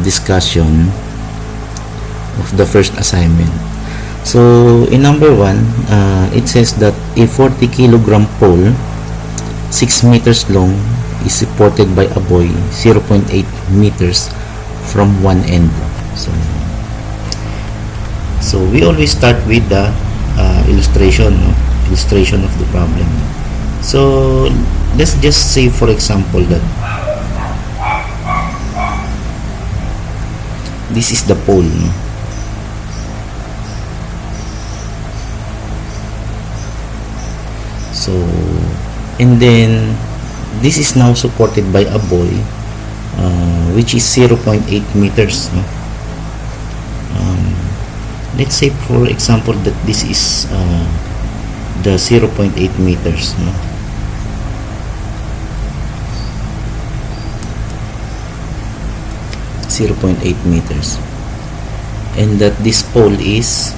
discussion of the first assignment. So in number 1, it says that a 40 kilogram pole 6 meters long is supported by a buoy 0.8 meters from one end. So we always start with the illustration of the problem. So let's just say, for example, that this is the pole, so, and then this is now supported by a buoy which is 0.8 meters, let's say, for example, that this is the 0.8 meters, 0.8 meters, and that this pole is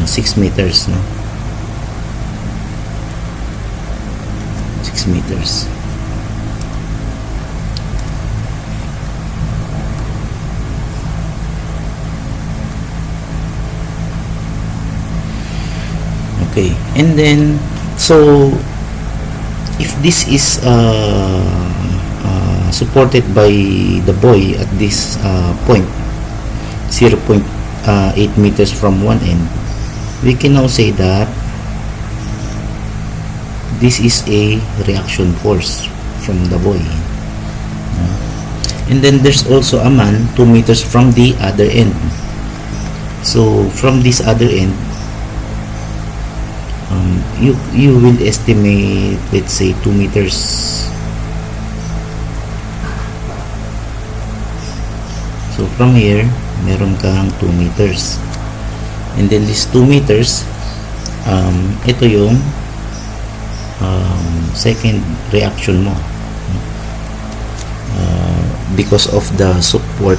6 meters, 6 meters. Okay, and then so if this is supported by the buoy at this point 0.8 meters from one end, we can now say that this is a reaction force from the buoy. And then there's also a man 2 meters from the other end. So from this other end, you will estimate, let's say, 2 meters. So from here, meron kang 2 meters. And then this 2 meters, ito yung second reaction mo, because of the support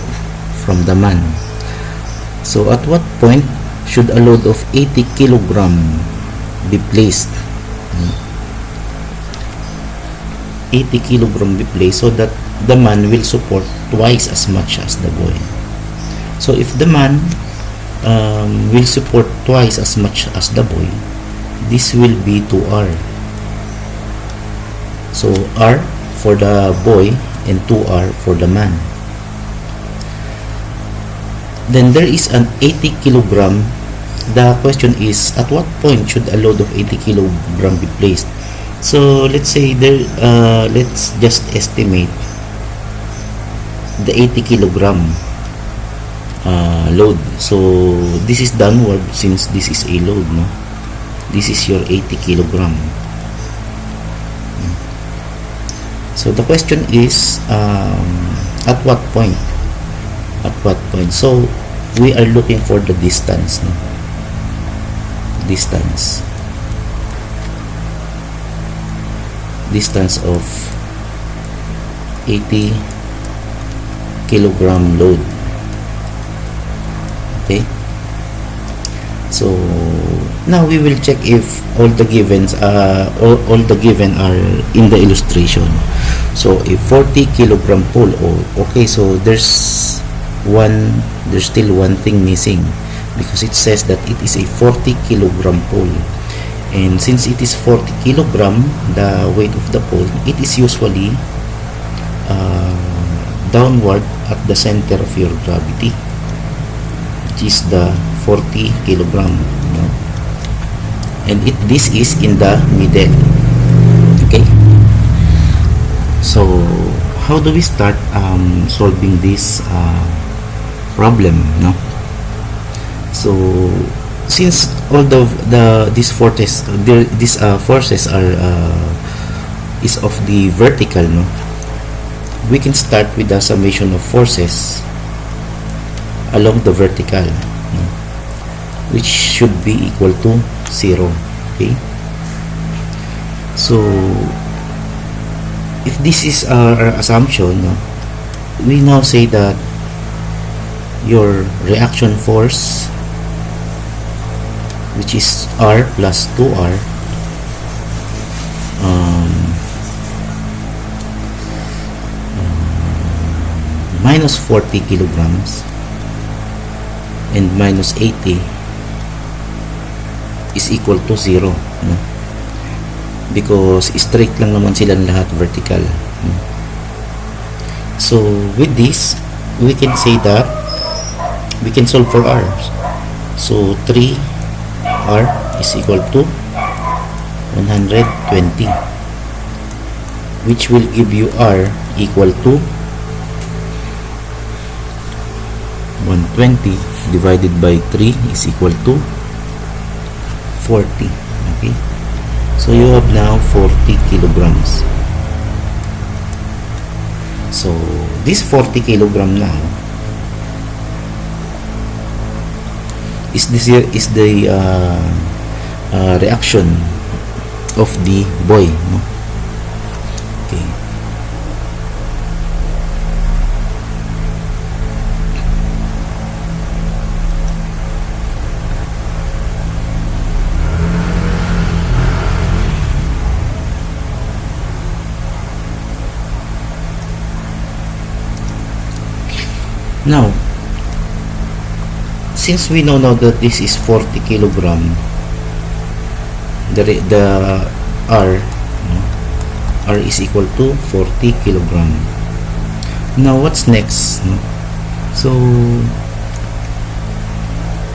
from the man. So at what point should a load of 80 kilogram be placed? 80 kilogram be placed so that the man will support twice as much as the buoy. So if the man will support twice as much as the buoy, this will be 2R. So R for the buoy and 2R for the man. Then there is an 80 kilogram. The question is, at what point should a load of 80 kilogram be placed? So let's say there, let's just estimate the 80 kilogram load. So this is downward since this is a load, no? This is your 80 kilogram. So the question is, at what point? At what point? So we are looking for the distance, no? Distance of 80 kilogram load. Okay, so now we will check if all the givens all the given are in the illustration. So a 40 kilogram pole, okay, so there's still one thing missing, because it says that it is a 40 kilogram pole, and since it is 40 kilogram, the weight of the pole, it is usually downward at the center of your gravity, which is the 40 kilogram, and this is in the middle. Okay, so how do we start solving this problem, no? So since all these forces are is of the vertical, no, we can start with the summation of forces along the vertical, no, which should be equal to 0. Okay, so if this is our assumption, no, we now say that your reaction force, which is R plus 2R, minus 40 kilograms and minus 80 is equal to 0, no? Because straight lang naman silang lahat, vertical, no? So with this we can say that we can solve for r. So 3r is equal to 120, which will give you r equal to 120 divided by 3 is equal to 40. Okay, so you have now 40 kilograms. So this 40 kilogram now is the reaction of the boy, no? Okay. Now, since we know now that this is 40 kilogram, the R, no? R is equal to 40 kilogram. Now, what's next, no? So,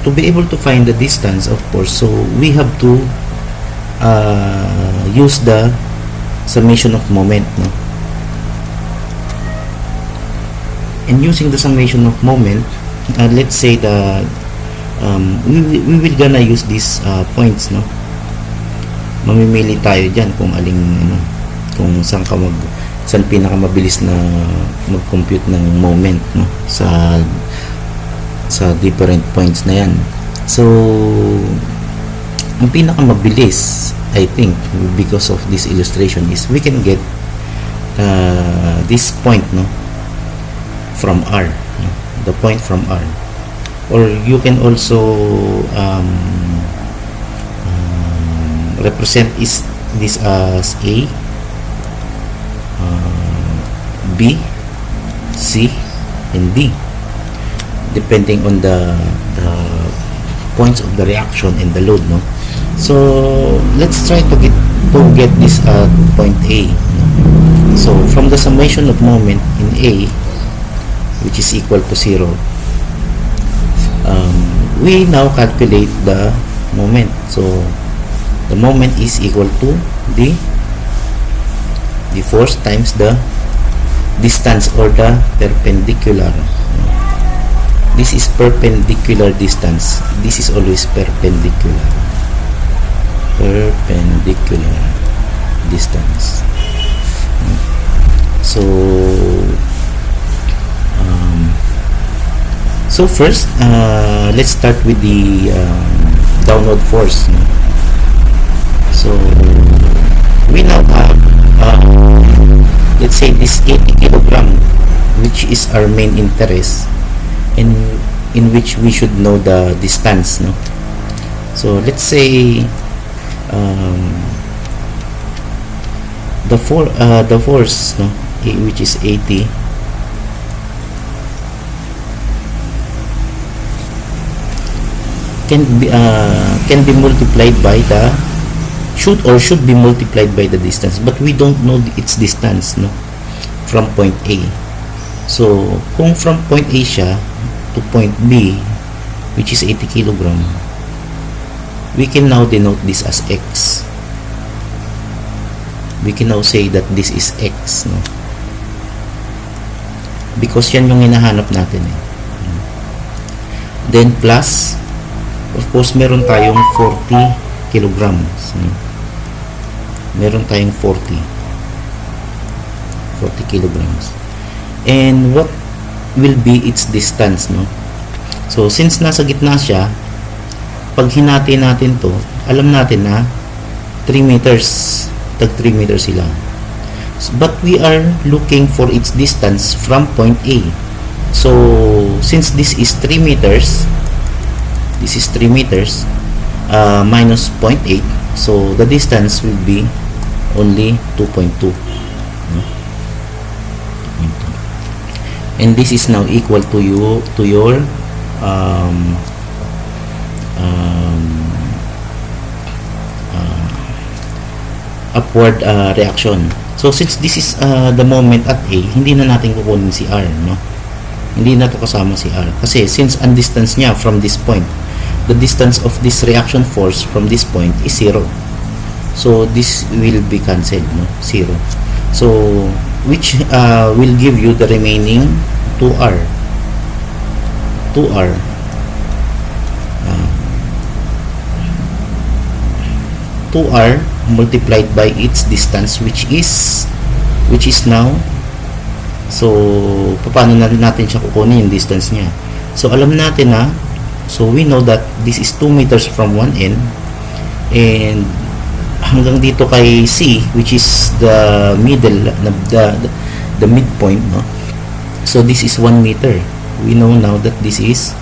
to be able to find the distance, of course, so we have to use the summation of moment, no? And using the summation of moment, let's say that we will gonna use these points, no? Mamimili tayo dyan kung aling kung saan pinakamabilis na mag-compute ng moment, no? sa different points na yan. So ang pinakamabilis, I think, because of this illustration, is we can get this point, no, from R, no? The point from R, or you can also represent this as A, B, C, and D, depending on the points of the reaction and the load, no? So let's try to get this at point A, no? So from the summation of moment in A, which is equal to 0, we now calculate the moment. So the moment is equal to the force times the distance, or the perpendicular. This is perpendicular distance. This is always perpendicular distance. So first, let's start with the downward force, no? So we now have let's say this 80 kilogram, which is our main interest, in which we should know the distance, no? So let's say the force, no, which is 80, can be multiplied by the should be multiplied by the distance, but we don't know its distance, no, from point A. So kung from point A siya to point B, which is 80 kilogram, we can now denote this as X. We can now say that this is X, no, because yan yung hinahanap natin, eh. Then plus, of course, meron tayong 40 kilograms, no? Meron tayong 40 kilograms. And what will be its distance, no? So since nasa gitna siya, pag hinati natin to, alam natin na 3 meters, tag 3 meters sila. But we are looking for its distance from point A. So since this is 3 meters, minus 0.8, so the distance will be only 2.2. and this is now equal to your um, um, upward reaction. So since this is the moment at A, hindi na natin kukunin si R, no? Hindi na to kasama si R kasi since ang distance niya from this point, the distance of this reaction force from this point is 0. So this will be cancelled, no? 0. So which will give you the remaining 2R. 2R. 2R multiplied by its distance which is now, so paano natin siya kukunin yung distance niya? So alam natin na, so we know that this is 2 meters from one end and hanggang dito kay C which is the middle, the midpoint, no? So this is 1 meter. We know now that this is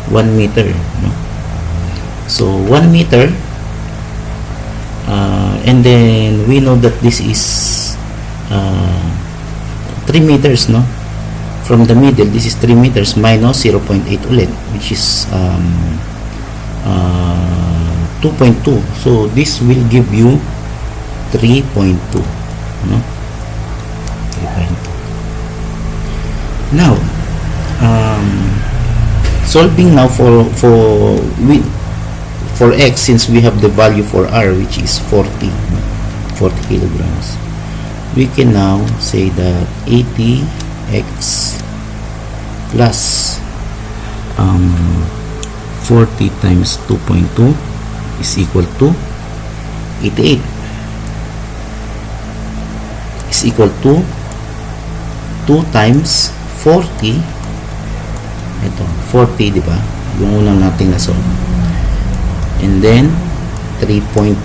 1 meter, no? So 1 meter, and then we know that this is 3 meters, no? From the middle, this is 3 meters minus 0.8 ulit, which is 2.2. So this will give you 3.2, no? 3.2. Now, solving now for X, since we have the value for R which is 40 kilograms, we can now say that 80x plus 40 times 2.2 is equal to 88, is equal to 2 times 40. Ito 40, di ba? Yung unang nating na-solve, and then 3.2,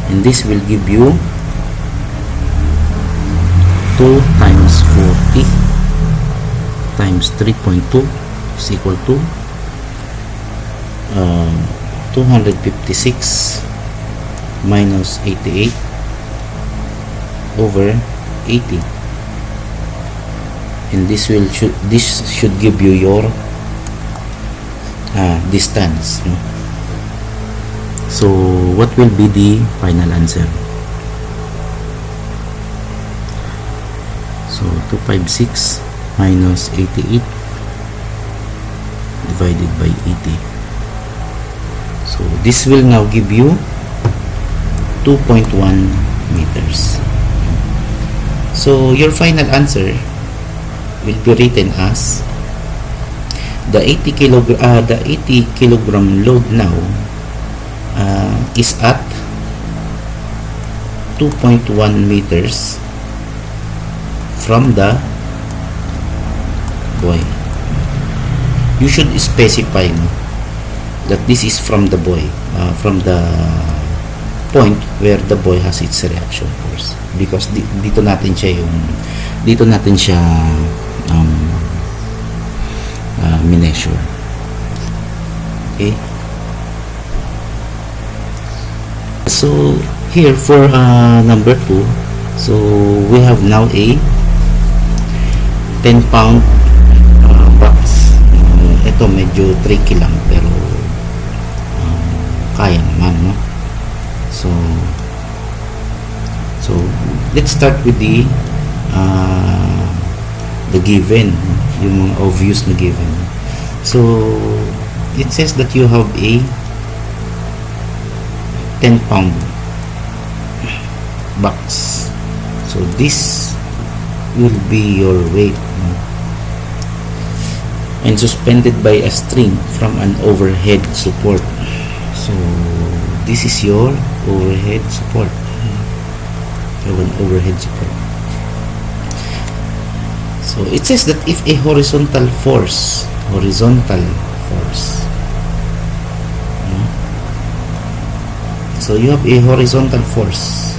and this will give you 2 times 40 times 3.2 is equal to 256 minus 88 over 80, and this should give you your distance, no? So what will be the final answer? So 256 minus 88 divided by 80. So this will now give you 2.1 meters. So your final answer will be written as the 80 kilogram load now is at 2.1 meters from the buoy. You should specify, no, that this is from the buoy, from the point where the buoy has its reaction force, because dito natin siya mineasure. Okay, so here for number 2, so we have now a 10-pound box. Ito medyo tricky lang pero kaya naman, no? So let's start with the given, yung mga obvious na given. So it says that you have a 10-pound box. So this will be your weight, no? And suspended by a string from an overhead support. So this is your overhead support. You have an overhead support. So it says that if a horizontal force, so you have a horizontal force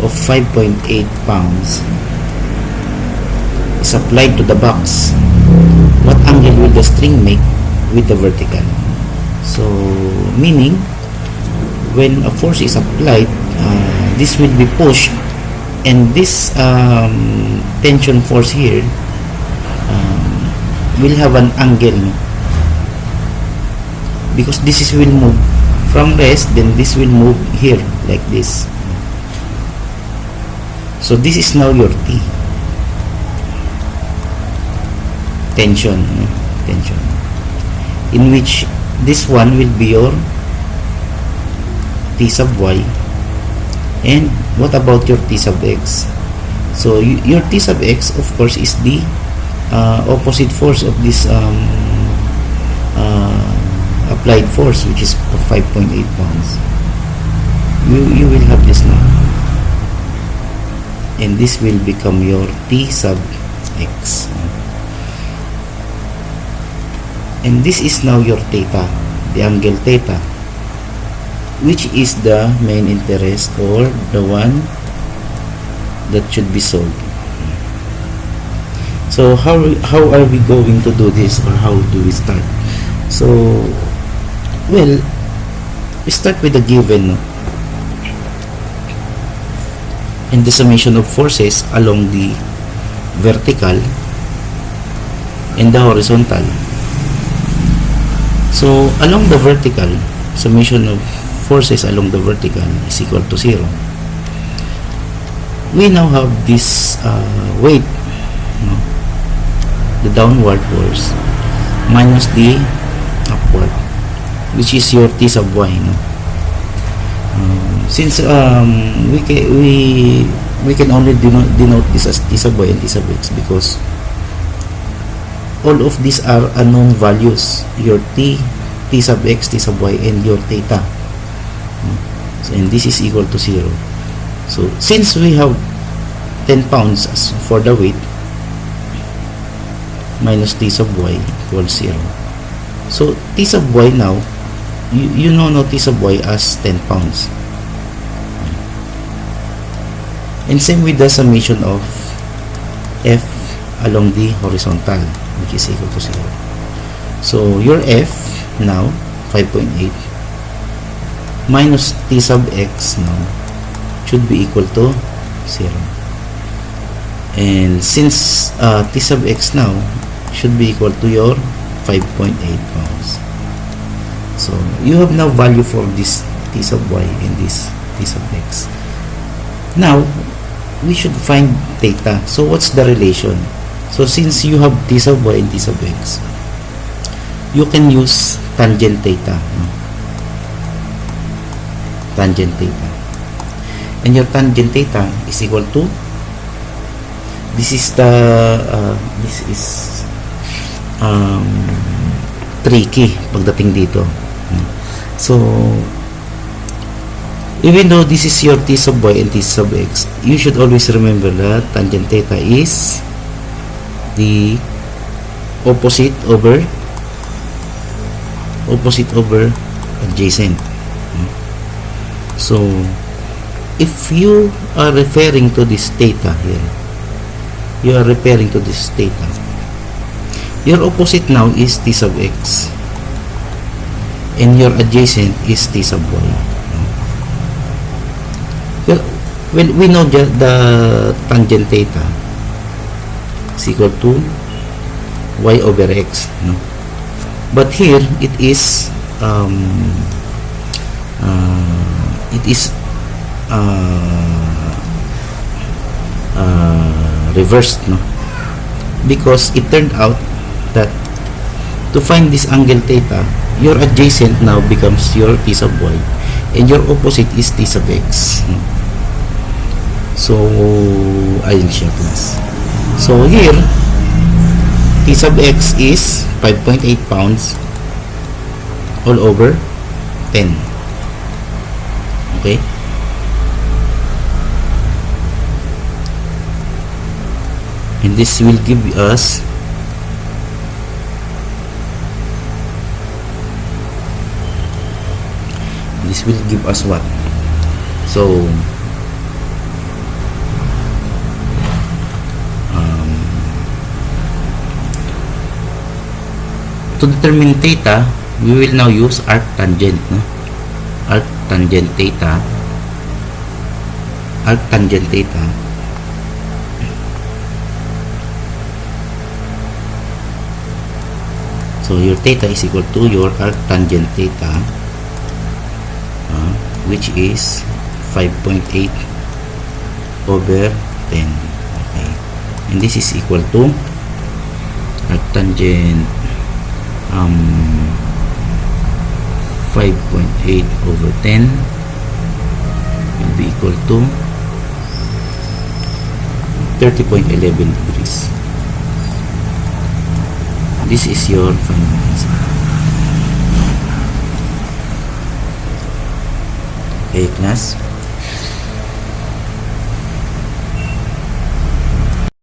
of 5.8 pounds is applied to the box, what angle will the string make with the vertical? So meaning when a force is applied, this will be pushed and this tension force here will have an angle, no? Because this is will move from rest, then this will move here like this. So this is now your T tension, no? Tension, in which this one will be your T sub y. And what about your T sub x? So your T sub x, of course, is the opposite force of this applied force, which is 5.8 pounds. You will have this now, and this will become your T sub x, and this is now your theta, the angle theta, which is the main interest, or the one that should be solved. So how are we going to do this, or how do we start? So, well, we start with the given, no? And the summation of forces along the vertical and the horizontal. So along the vertical, summation of forces along the vertical is equal to 0. We now have this weight, no? The downward force minus the upward, which is your T sub y, no? Since we can only denote this as T sub y and T sub x, because all of these are unknown values, your T sub x, T sub y, and your theta. So, and this is equal to 0. So since we have 10 pounds as for the weight, minus T sub y equals 0. So T sub y now, you know T sub y as 10 pounds. And same with the summation of F along the horizontal, which is equal to 0. So your F now, 5.8, minus T sub x now should be equal to 0. And since T sub x now should be equal to your 5.8 pounds. So you have now value for this T sub y and this T sub x. Now we should find theta. So what's the relation? So since you have T sub y and T sub x, you can use tangent theta, no? Tangent theta, and your tangent theta is equal to, this is the this is tricky pagdating dito. So even though this is your T sub y and T sub x, you should always remember that tangent theta is the opposite over adjacent. So if you are referring to this theta here, you are referring to this theta, your opposite now is T sub x, and your adjacent is T sub y. Well, we know the tangent theta is equal to y over x, no? But here it is reversed, no? Because it turned out that to find this angle theta, your adjacent now becomes your T sub y, and your opposite is T sub x, no? So ayun siya, class. So here T sub x is 5.8 pounds all over 10. Okay, and this will give us what? So to determine theta, we will now use arc tangent, no? Arc tangent theta So your theta is equal to your arctangent theta, which is 5.8 over 10. Okay, and this is equal to arctangent 5.8 over 10 will be equal to 30.11 degrees. This is your final answer. Okay, class.